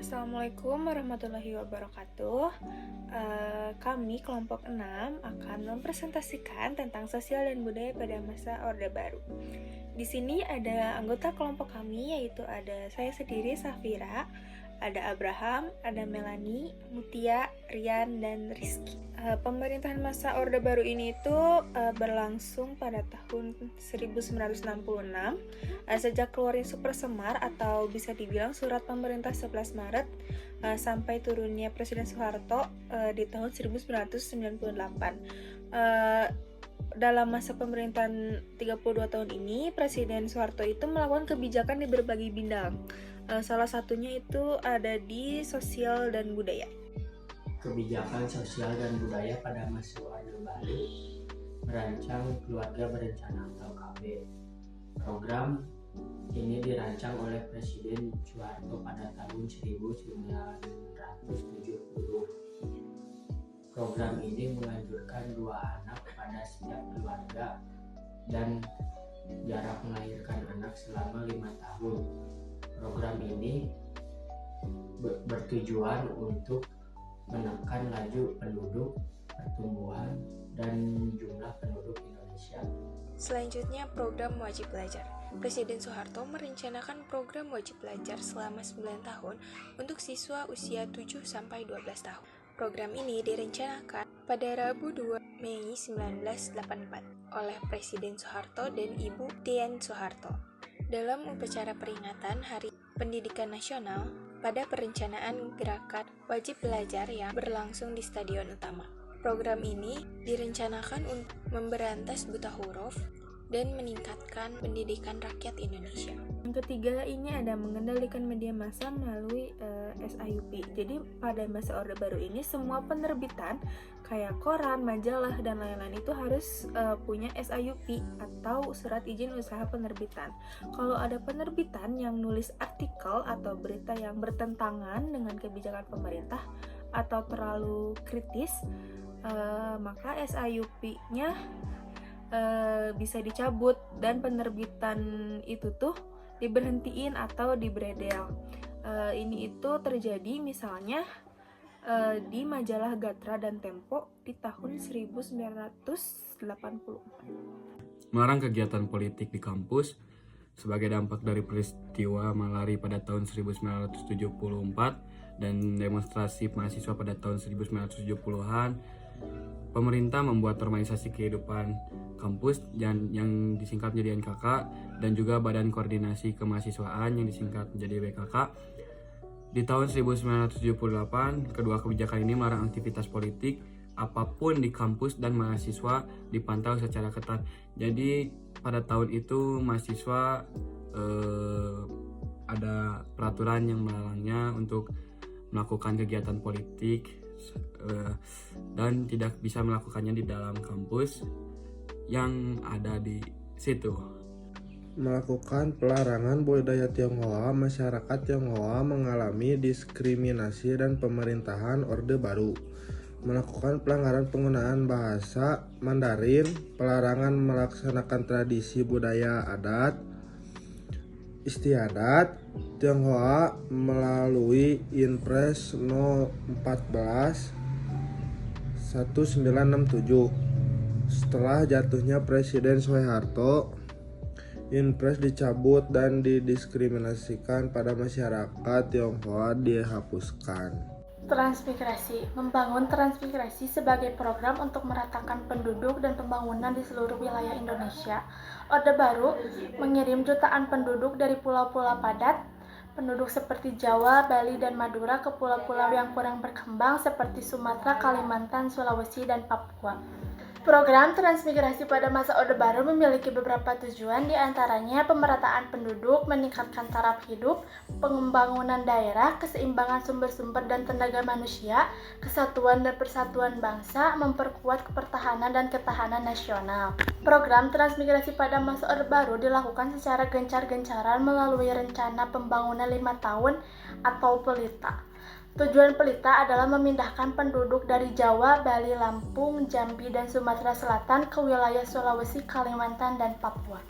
Assalamualaikum warahmatullahi wabarakatuh. Kami kelompok 6 akan mempresentasikan tentang sosial dan budaya pada masa Orde Baru. Di sini ada anggota kelompok kami, yaitu ada saya sendiri, Safira, ada Abraham, ada Melani, Mutia, Rian, dan Rizky. Pemerintahan masa Orde Baru ini itu berlangsung pada tahun 1966 sejak keluarnya Super Semar atau bisa dibilang surat pemerintah 11 Maret sampai turunnya Presiden Soeharto di tahun 1998. Dalam masa pemerintahan 32 tahun ini, Presiden Soeharto itu melakukan kebijakan di berbagai bidang. Salah satunya itu ada di sosial dan budaya. Kebijakan sosial dan budaya pada masa Orde Baru merancang Keluarga Berencana atau KB. Program ini dirancang oleh Presiden Soeharto pada tahun 1970. Program ini menganjurkan 2 anak pada setiap keluarga dan jarak melahirkan anak selama 5 tahun. Program ini bertujuan untuk menekan laju penduduk, pertumbuhan, dan jumlah penduduk Indonesia. Selanjutnya, program wajib belajar. Presiden Soeharto merencanakan program wajib belajar selama 9 tahun untuk siswa usia 7-12 tahun. Program ini direncanakan pada Rabu 2 Mei 1984 oleh Presiden Soeharto dan Ibu Tien Soeharto dalam upacara peringatan Hari Pendidikan Nasional pada perencanaan gerakan wajib belajar yang berlangsung di Stadion Utama. Program ini direncanakan untuk memberantas buta huruf dan meningkatkan pendidikan rakyat Indonesia. Yang ketiga ini ada mengendalikan media massa melalui SIUP. Jadi pada masa Orde Baru ini semua penerbitan kayak koran, majalah, dan lain-lain itu harus punya SIUP atau surat izin usaha penerbitan. Kalau ada penerbitan yang nulis artikel atau berita yang bertentangan dengan kebijakan pemerintah atau terlalu kritis, maka SIUP-nya bisa dicabut dan penerbitan itu tuh diberhentiin atau dibredel. Ini itu terjadi misalnya di majalah Gatra dan Tempo di tahun 1984. Melarang kegiatan politik di kampus sebagai dampak dari peristiwa malari pada tahun 1974 dan demonstrasi mahasiswa pada tahun 1970-an. Pemerintah membuat normalisasi kehidupan kampus yang disingkat menjadi NKK dan juga Badan Koordinasi Kemahasiswaan yang disingkat menjadi BKK. Di tahun 1978, kedua kebijakan ini melarang aktivitas politik apapun di kampus dan mahasiswa dipantau secara ketat. Jadi pada tahun itu mahasiswa ada peraturan yang melarangnya untuk melakukan kegiatan politik dan tidak bisa melakukannya di dalam kampus yang ada di situ. Melakukan pelarangan budaya Tionghoa, masyarakat Tionghoa mengalami diskriminasi dan pemerintahan Orde Baru. Melakukan pelanggaran penggunaan bahasa Mandarin, pelarangan melaksanakan tradisi budaya adat istiadat Tionghoa melalui Inpres No. 14 1967. Setelah jatuhnya Presiden Soeharto, Inpres dicabut dan didiskriminasikan pada masyarakat Tionghoa dihapuskan. Transmigrasi. Membangun transmigrasi sebagai program untuk meratakan penduduk dan pembangunan di seluruh wilayah Indonesia. Orde Baru mengirim jutaan penduduk dari pulau-pulau padat, penduduk seperti Jawa, Bali, dan Madura ke pulau-pulau yang kurang berkembang seperti Sumatera, Kalimantan, Sulawesi, dan Papua. Program transmigrasi pada masa Orde Baru memiliki beberapa tujuan, diantaranya pemerataan penduduk, meningkatkan taraf hidup, pengembangan daerah, keseimbangan sumber-sumber dan tenaga manusia, kesatuan dan persatuan bangsa, memperkuat pertahanan dan ketahanan nasional. Program transmigrasi pada masa Orde Baru dilakukan secara gencar-gencaran melalui rencana pembangunan 5 tahun atau PELITA. Tujuan PELITA adalah memindahkan penduduk dari Jawa, Bali, Lampung, Jambi, dan Sumatera Selatan ke wilayah Sulawesi, Kalimantan, dan Papua.